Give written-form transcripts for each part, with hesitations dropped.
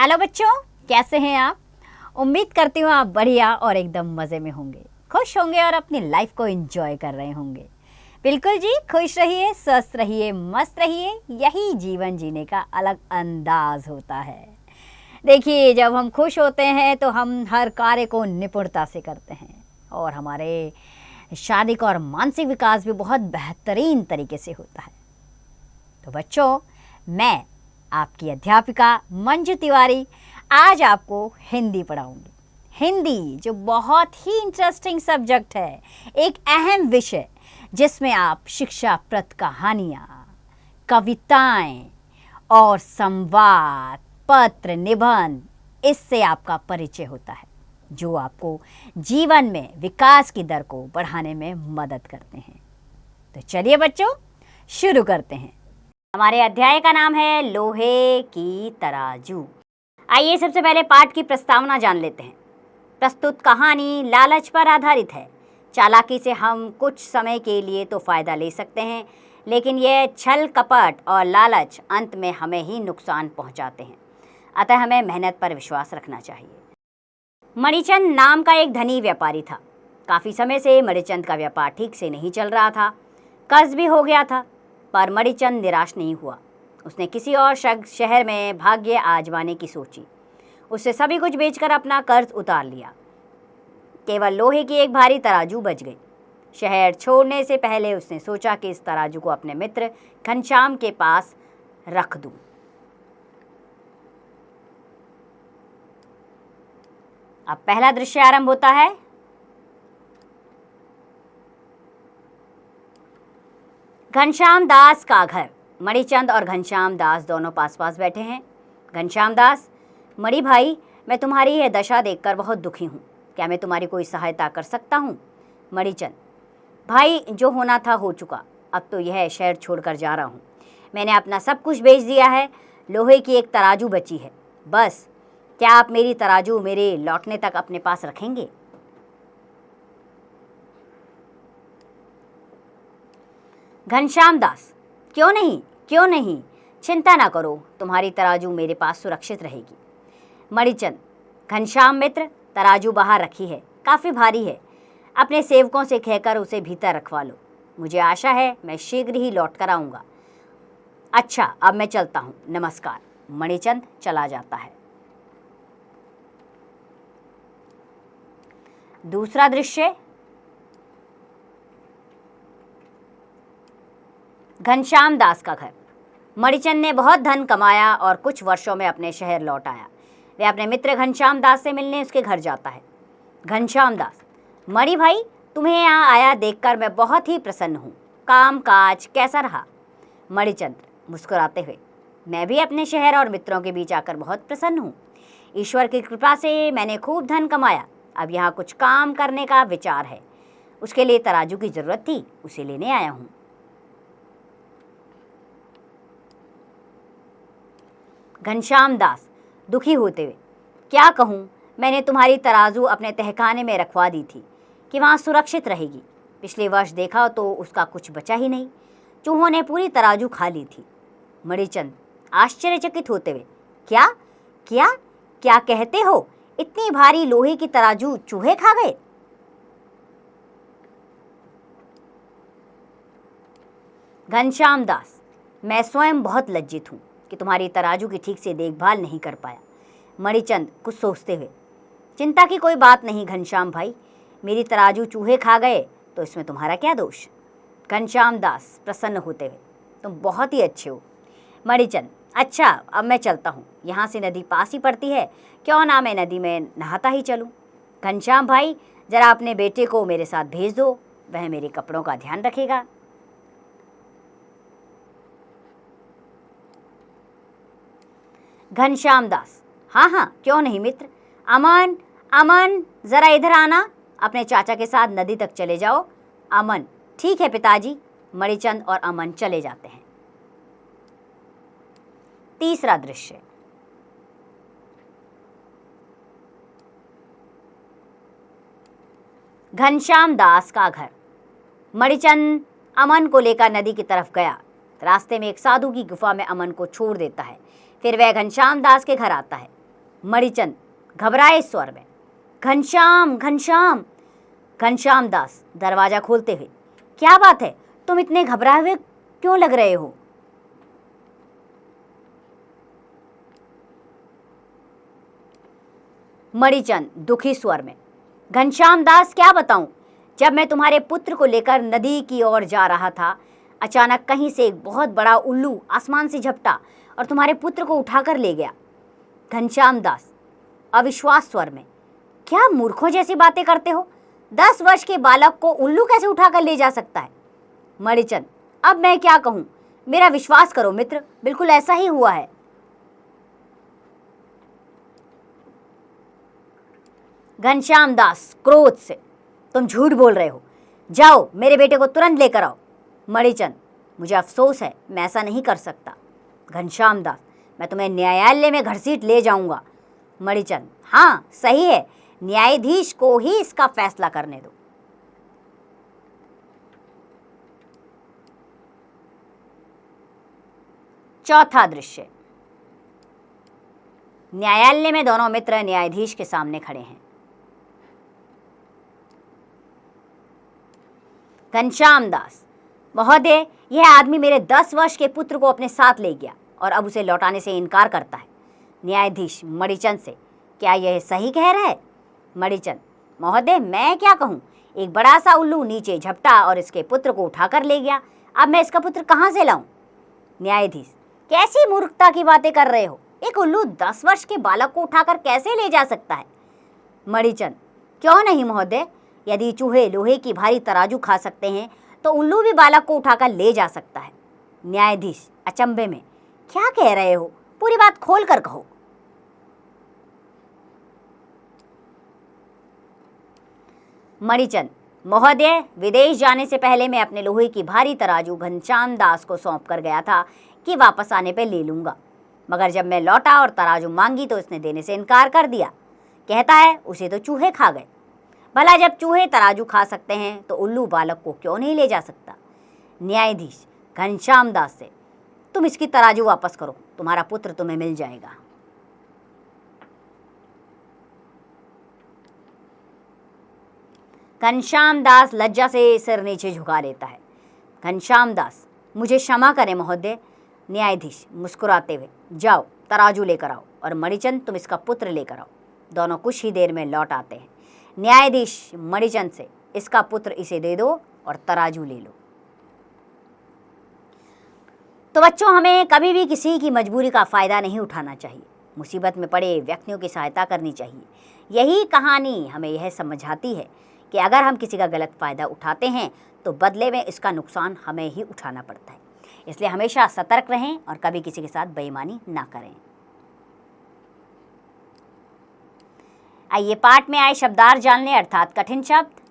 Hello बच्चों, कैसे हैं आप। उम्मीद करती हूँ आप बढ़िया और एकदम मज़े में होंगे, खुश होंगे और अपनी लाइफ को एंजॉय कर रहे होंगे। बिल्कुल जी, खुश रहिए, स्वस्थ रहिए, मस्त रहिए, यही जीवन जीने का अलग अंदाज होता है। देखिए, जब हम खुश होते हैं तो हम हर कार्य को निपुणता से करते हैं और हमारे शारीरिक और मानसिक विकास भी बहुत बेहतरीन तरीके से होता है। तो बच्चों, मैं आपकी अध्यापिका मंजू तिवारी आज आपको हिंदी पढ़ाऊंगी। हिंदी जो बहुत ही इंटरेस्टिंग सब्जेक्ट है, एक अहम विषय जिसमें आप शिक्षाप्रद कहानियाँ, कविताएं और संवाद, पत्र, निबंध, इससे आपका परिचय होता है जो आपको जीवन में विकास की दर को बढ़ाने में मदद करते हैं। तो चलिए बच्चों, शुरू करते हैं। हमारे अध्याय का नाम है लोहे की तराजू। आइए सबसे पहले पाठ की प्रस्तावना जान लेते हैं। प्रस्तुत कहानी लालच पर आधारित है। चालाकी से हम कुछ समय के लिए तो फ़ायदा ले सकते हैं, लेकिन यह छल कपट और लालच अंत में हमें ही नुकसान पहुंचाते हैं। अतः हमें मेहनत पर विश्वास रखना चाहिए। मणिचंद नाम का एक धनी व्यापारी था। काफ़ी समय से मणिचंद का व्यापार ठीक से नहीं चल रहा था। कर्ज भी हो गया था, पर मणिचंद निराश नहीं हुआ। उसने किसी और शहर में भाग्य आजमाने की सोची। उससे सभी कुछ बेचकर अपना कर्ज उतार लिया। केवल लोहे की एक भारी तराजू बच गई। शहर छोड़ने से पहले उसने सोचा कि इस तराजू को अपने मित्र घनश्याम के पास रख दूं। अब पहला दृश्य आरंभ होता है। घनश्याम दास का घर। मणिचंद और घनश्याम दास दोनों पास पास बैठे हैं। घनश्याम दास: मणि भाई, मैं तुम्हारी यह दशा देखकर बहुत दुखी हूँ। क्या मैं तुम्हारी कोई सहायता कर सकता हूँ? मणिचंद: भाई, जो होना था हो चुका। अब तो यह शहर छोड़कर जा रहा हूँ। मैंने अपना सब कुछ बेच दिया है। लोहे की एक तराजू बची है बस। क्या आप मेरी तराजू मेरे लौटने तक अपने पास रखेंगे? घनश्याम दास: क्यों नहीं, क्यों नहीं, चिंता ना करो, तुम्हारी तराजू मेरे पास सुरक्षित रहेगी। मणिचंद: घनश्याम मित्र, तराजू बाहर रखी है, काफ़ी भारी है। अपने सेवकों से कहकर उसे भीतर रखवा लो। मुझे आशा है मैं शीघ्र ही लौट कर आऊँगा। अच्छा, अब मैं चलता हूँ, नमस्कार। मणिचंद चला जाता है। दूसरा दृश्य। घनश्याम दास का घर। मणिचंद ने बहुत धन कमाया और कुछ वर्षों में अपने शहर लौट आया। वह अपने मित्र घनश्याम दास से मिलने उसके घर जाता है। घनश्याम दास: मणि भाई, तुम्हें यहाँ आया देखकर मैं बहुत ही प्रसन्न हूँ। काम काज कैसा रहा? मणिचंद मुस्कुराते हुए: मैं भी अपने शहर और मित्रों के बीच आकर बहुत प्रसन्न हूँ। ईश्वर की कृपा से मैंने खूब धन कमाया। अब यहाँ कुछ काम करने का विचार है। उसके लिए तराजू की ज़रूरत थी, उसे लेने आया हूँ। घनश्याम दास दुखी होते हुए: क्या कहूँ, मैंने तुम्हारी तराजू अपने तहखाने में रखवा दी थी कि वहाँ सुरक्षित रहेगी। पिछले वर्ष देखा तो उसका कुछ बचा ही नहीं। चूहों ने पूरी तराजू खा ली थी। मणिचंद आश्चर्यचकित होते हुए: क्या क्या क्या कहते हो? इतनी भारी लोहे की तराजू चूहे खा गए? घनश्याम दास: मैं स्वयं बहुत लज्जित हूँ कि तुम्हारी तराजू की ठीक से देखभाल नहीं कर पाया। मणिचंद कुछ सोचते हुए: चिंता की कोई बात नहीं घनश्याम भाई, मेरी तराजू चूहे खा गए तो इसमें तुम्हारा क्या दोष? घनश्याम दास प्रसन्न होते हुए: तुम बहुत ही अच्छे हो। मणिचंद: अच्छा, अब मैं चलता हूँ। यहाँ से नदी पास ही पड़ती है, क्यों ना मैं नदी में नहाता ही चलूँ। घनश्याम भाई, जरा अपने बेटे को मेरे साथ भेज दो, वह मेरे कपड़ों का ध्यान रखेगा। घनश्याम दास: हाँ हाँ, क्यों नहीं मित्र। अमन, अमन, ज़रा इधर आना। अपने चाचा के साथ नदी तक चले जाओ। अमन: ठीक है पिताजी। मणिचंद और अमन चले जाते हैं। तीसरा दृश्य। घनश्याम दास का घर। मणिचंद अमन को लेकर नदी की तरफ गया। रास्ते में एक साधु की गुफा में अमन को छोड़ देता है। फिर वह घनश्याम दास के घर आता है। मणिचंद घबराए स्वर में, घनश्याम घनश्याम। घनश्याम दास दरवाजा खोलते हुए, क्या बात है, तुम इतने घबराए हुए क्यों लग रहे हो? मणिचंद दुखी स्वर में, घनश्याम दास क्या बताऊं, जब मैं तुम्हारे पुत्र को लेकर नदी की ओर जा रहा था, अचानक कहीं से एक बहुत बड़ा उल्लू आसमान से झपटा और तुम्हारे पुत्र को उठाकर ले गया। घनश्याम दास अविश्वास स्वर में, क्या मूर्खों जैसी बातें करते हो? 10 वर्ष के बालक को उल्लू कैसे उठाकर ले जा सकता है? मणिचंद, अब मैं क्या कहूं, मेरा विश्वास करो मित्र, बिल्कुल ऐसा ही हुआ है। घनश्याम दास क्रोध से, तुम झूठ बोल रहे हो, जाओ मेरे बेटे को तुरंत लेकर आओ। मणिचंद, मुझे अफसोस है, मैं ऐसा नहीं कर सकता। घनश्याम दास, मैं तुम्हें न्यायालय में घसीट ले जाऊंगा। मणिचंद, हाँ सही है, न्यायाधीश को ही इसका फैसला करने दो। चौथा दृश्य, न्यायालय में दोनों मित्र न्यायाधीश के सामने खड़े हैं। घनश्याम दास, महोदय, यह आदमी मेरे 10 वर्ष के पुत्र को अपने साथ ले गया और अब उसे लौटाने से इनकार करता है। न्यायाधीश मणिचंद से, क्या यह सही कह रहा है? मणिचंद, महोदय मैं क्या कहूँ, एक बड़ा सा उल्लू नीचे झपटा और इसके पुत्र को उठाकर ले गया, अब मैं इसका पुत्र कहाँ से लाऊं? न्यायाधीश, कैसी मूर्खता की बातें कर रहे हो, एक उल्लू 10 वर्ष के बालक को उठाकर कैसे ले जा सकता है? मणिचंद, क्यों नहीं महोदय, यदि चूहे लोहे की भारी तराजू खा सकते हैं तो उल्लू भी बालक को उठाकर ले जा सकता है। न्यायाधीश अचंभे में, क्या कह रहे हो, पूरी बात खोल कर कहो। मणिचंद, महोदय, विदेश जाने से पहले मैं अपने लोहे की भारी तराजू घनश्याम दास को सौंप कर गया था कि वापस आने पर ले लूंगा, मगर जब मैं लौटा और तराजू मांगी तो उसने देने से इनकार कर दिया। कहता है उसे तो चूहे खा गए। भला जब चूहे तराजू खा सकते हैं तो उल्लू बालक को क्यों नहीं ले जा सकता? न्यायाधीश घनश्याम दास से, तुम इसकी तराजू वापस करो, तुम्हारा पुत्र तुम्हें मिल जाएगा। घनश्याम दास लज्जा से सिर नीचे झुका लेता है। घनश्याम दास, मुझे क्षमा करें महोदय। न्यायाधीश मुस्कुराते हुए, जाओ तराजू लेकर आओ और मणिचंद तुम इसका पुत्र लेकर आओ। दोनों कुछ ही देर में लौट आते हैं। न्यायाधीश मणिचंद से, इसका पुत्र इसे दे दो और तराजू ले लो। तो बच्चों, हमें कभी भी किसी की मजबूरी का फ़ायदा नहीं उठाना चाहिए। मुसीबत में पड़े व्यक्तियों की सहायता करनी चाहिए। यही कहानी हमें यह समझाती है कि अगर हम किसी का गलत फ़ायदा उठाते हैं तो बदले में इसका नुकसान हमें ही उठाना पड़ता है। इसलिए हमेशा सतर्क रहें और कभी किसी के साथ बेईमानी ना करें। आइए पाठ में आए शब्दार्थ जान लें, अर्थात कठिन शब्द।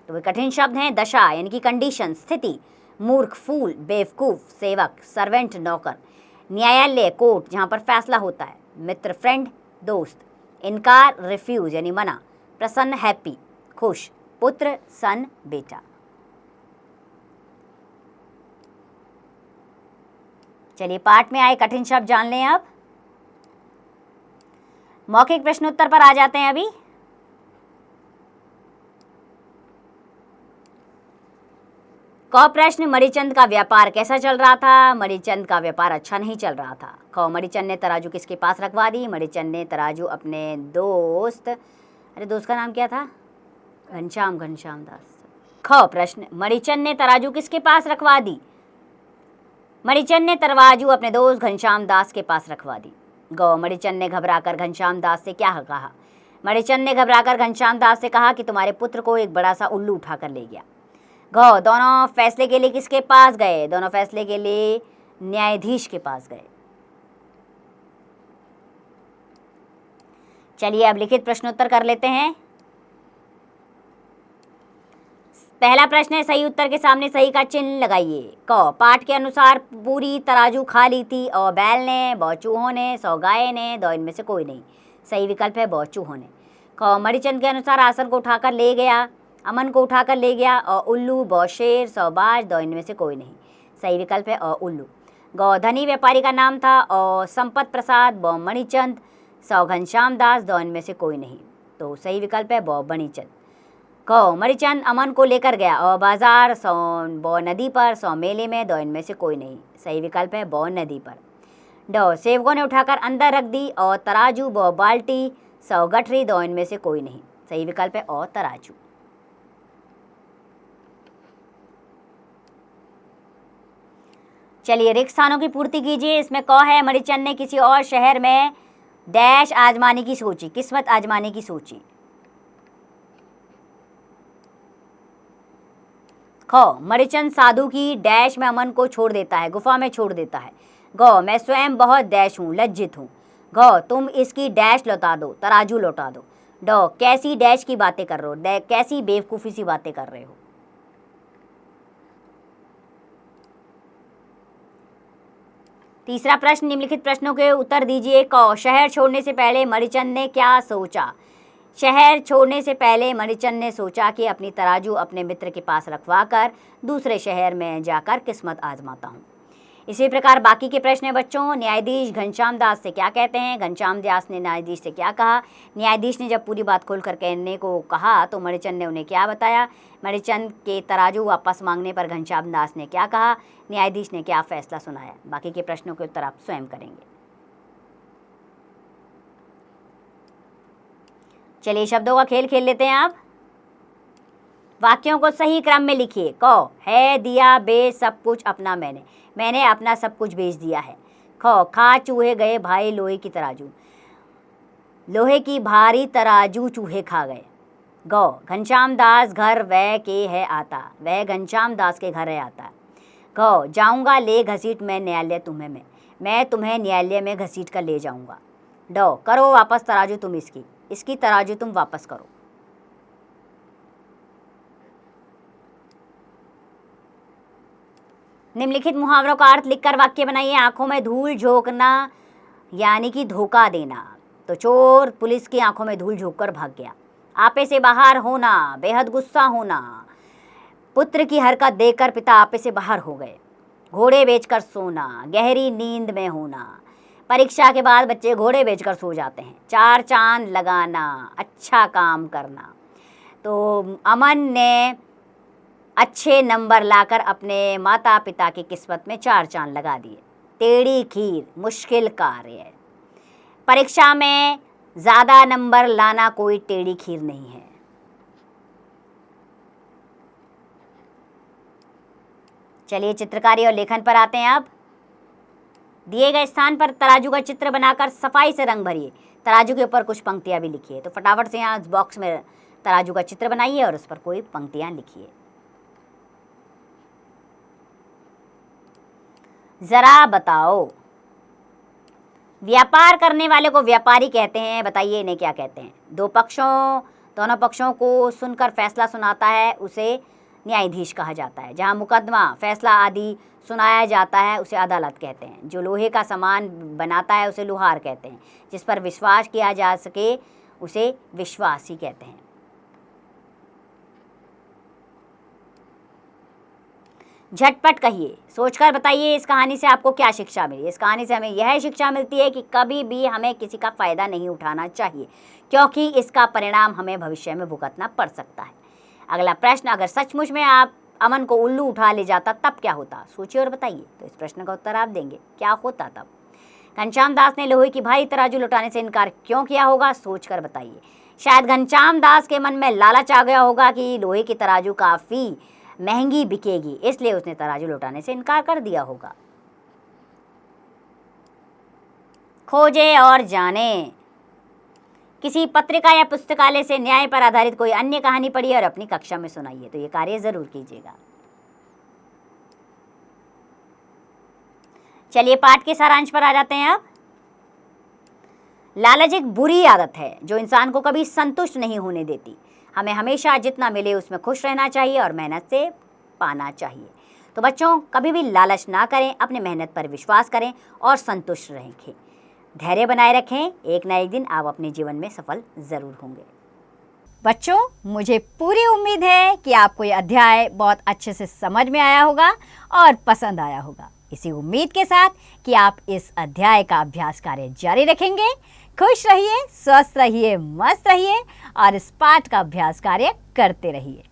तो वे कठिन शब्द हैं दशा यानी कि कंडीशन, स्थिति, मूर्ख फूल, बेवकूफ, सेवक, सर्वेंट नौकर, न्यायालय कोर्ट जहाँ पर फैसला होता है, मित्र फ्रेंड दोस्त, इनकार रिफ्यूज यानी मना, प्रसन्न हैप्पी खुश, पुत्र सन बेटा। चलिए पाठ में आए कठिन शब्द जान लें। अब मौखिक प्रश्नोत्तर पर आ जाते हैं। अभी क प्रश्न, मणिचंद का व्यापार कैसा चल रहा था? मणिचंद का व्यापार अच्छा नहीं चल रहा था। ख, मणिचंद ने तराजू किसके पास रखवा दी? मणिचंद ने तराजू अपने दोस्त, अरे दोस्त का नाम क्या था? घनश्याम दास। ख प्रश्न, मणिचंद ने तराजू किसके पास रखवा दी? मणिचंद ने तराजू अपने दोस्त घनश्याम दास के पास रखवा दी। ग, मणिचंद ने घबराकर घनश्याम दास से क्या कहा? मणिचंद ने घबराकर घनश्याम दास से कहा कि तुम्हारे पुत्र को एक बड़ा सा उल्लू उठाकर ले गया। घ, दोनों फैसले के लिए किसके पास गए? दोनों फैसले के लिए न्यायाधीश के पास गए। चलिए अब लिखित प्रश्नोत्तर कर लेते हैं। पहला प्रश्न है, सही उत्तर के सामने सही का चिन्ह लगाइए। क, पाठ के अनुसार पूरी तराजू खा ली थी। अ, बैल ने, ब, चूहों ने, स, गाय ने, द, इनमें से कोई नहीं। सही विकल्प है ब, चूहों ने। ख, मणिचंद के अनुसार आसन को उठाकर ले गया, अमन को उठाकर ले गया। अ, उल्लू, ब, शेर, स, बाज, द, इनमें से कोई नहीं। सही विकल्प है अ, उल्लू। गौ धनी व्यापारी का नाम था। और संपत प्रसाद, ब मणिचंद, स घनश्याम दास, द इनमें से कोई नहीं। तो सही विकल्प है ब मणिचंद। क मणिचंद अमन को लेकर गया। अ बाजार, स ब नदी पर, स मेले में, द इनमें से कोई नहीं। सही विकल्प है ब नदी पर। ड सेवकों ने उठाकर अंदर रख दी। अ तराजू, ब बाल्टी, स गठरी, द इनमें से कोई नहीं। सही विकल्प है अ तराजू। चलिए रिक्त स्थानों की पूर्ति कीजिए। इसमें क है मणिचंद ने किसी और शहर में डैश आजमाने की सोची, किस्मत आजमाने की सोची। ख मणिचंद साधु की डैश में अमन को छोड़ देता है, गुफा में छोड़ देता है। ग मैं स्वयं बहुत डैश हूँ, लज्जित हूँ। घ तुम इसकी डैश लौटा दो, तराजू लौटा दो। ड कैसी डैश की बातें कर रहे हो, कैसी बेवकूफ़ी सी बातें कर रहे हो। तीसरा प्रश्न, निम्नलिखित प्रश्नों के उत्तर दीजिए। क शहर छोड़ने से पहले मणिचंद ने क्या सोचा। शहर छोड़ने से पहले मणिचंद ने सोचा कि अपनी तराजू अपने मित्र के पास रखवा कर दूसरे शहर में जाकर किस्मत आजमाता हूँ। इसी प्रकार बाकी के प्रश्न हैं बच्चों। न्यायाधीश घनश्याम दास से क्या कहते हैं। घनश्याम दास ने न्यायाधीश से क्या कहा। न्यायाधीश ने जब पूरी बात खोलकर कहने को कहा तो मणिचंद ने उन्हें क्या बताया। मणिचंद के तराजू वापस मांगने पर घनश्याम दास ने क्या कहा। न्यायाधीश ने क्या फैसला सुनाया। बाकी के प्रश्नों के उत्तर आप स्वयं करेंगे। चलिए शब्दों का खेल खेल लेते हैं आप। वाक्यों को सही क्रम में लिखिए। क है दिया बेच सब कुछ अपना मैंने अपना सब कुछ बेच दिया है। ख खा चूहे गए भाई लोहे की तराजू, लोहे की भारी तराजू चूहे खा गए। ग घनश्याम दास घर वह के है आता, वह घनश्याम दास के घर है आता। घ जाऊंगा ले घसीट मैं न्यायालय तुम्हें मैं तुम्हें न्यायालय में घसीट कर ले जाऊंगा। ड करो वापस तराजू तुम इसकी तराजू तुम वापस करो। निम्नलिखित मुहावरों का अर्थ लिखकर वाक्य बनाइए। आंखों में धूल झोंकना यानी कि धोखा देना। तो चोर पुलिस की आंखों में धूल झोंक कर भाग गया। आपे से बाहर होना, बेहद गुस्सा होना। पुत्र की हरकत देखकर पिता आपे से बाहर हो गए। घोड़े बेचकर सोना, गहरी नींद में होना। परीक्षा के बाद बच्चे घोड़े बेचकर सो जाते हैं। चार चांद लगाना, अच्छा काम करना। तो अमन ने अच्छे नंबर लाकर अपने माता पिता की किस्मत में चार चांद लगा दिए। टेढ़ी खीर मुश्किल कार्य है। परीक्षा में ज़्यादा नंबर लाना कोई टेढ़ी खीर नहीं है। चलिए चित्रकारी और लेखन पर आते हैं अब। दिए गए स्थान पर तराजू का चित्र बनाकर सफाई से रंग भरिए। तराजू के ऊपर कुछ पंक्तियां भी लिखिए। तो फटाफट से यहाँ बॉक्स में तराजू का चित्र बनाइए और उस पर कोई पंक्तियां लिखिए। जरा बताओ, व्यापार करने वाले को व्यापारी कहते हैं, बताइए इन्हें क्या कहते हैं। दोनों पक्षों को सुनकर फैसला सुनाता है उसे न्यायाधीश कहा जाता है। जहां मुकदमा फैसला आदि सुनाया जाता है उसे अदालत कहते हैं। जो लोहे का सामान बनाता है उसे लुहार कहते हैं। जिस पर विश्वास किया जा सके उसे विश्वासी कहते हैं। झटपट कहिए, सोचकर बताइए इस कहानी से आपको क्या शिक्षा मिली। इस कहानी से हमें यह शिक्षा मिलती है कि कभी भी हमें किसी का फ़ायदा नहीं उठाना चाहिए, क्योंकि इसका परिणाम हमें भविष्य में भुगतना पड़ सकता है। अगला प्रश्न, अगर सचमुच में आप अमन को उल्लू उठा ले जाता तब क्या होता। सोचिए और बताइए। तो इस प्रश्न का उत्तर आप देंगे, क्या होता तब। घनश्याम दास ने लोहे की भारी तराजू लौटाने से इनकार क्यों किया होगा, सोचकर बताइए। शायद घनश्याम दास के मन में लालच आ गया होगा कि लोहे की तराजू काफ़ी महंगी बिकेगी, इसलिए उसने तराजू लौटाने से इनकार कर दिया होगा। खोजे और जाने, किसी पत्रिका या पुस्तकालय से न्याय पर आधारित कोई अन्य कहानी पढ़िए और अपनी कक्षा में सुनाइए। तो ये कार्य जरूर कीजिएगा। चलिए पाठ के सारांश पर आ जाते हैं अब। लालच एक बुरी आदत है जो इंसान को कभी संतुष्ट नहीं होने देती। हमें हमेशा जितना मिले उसमें खुश रहना चाहिए और मेहनत से पाना चाहिए। तो बच्चों कभी भी लालच ना करें, अपने मेहनत पर विश्वास करें और संतुष्ट रहें। धैर्य बनाए रखें, एक ना एक दिन आप अपने जीवन में सफल ज़रूर होंगे। बच्चों, मुझे पूरी उम्मीद है कि आपको ये अध्याय बहुत अच्छे से समझ में आया होगा और पसंद आया होगा। इसी उम्मीद के साथ कि आप इस अध्याय का अभ्यास कार्य जारी रखेंगे। खुश रहिए, स्वस्थ रहिए, मस्त रहिए और इस पाठ का अभ्यास कार्य करते रहिए।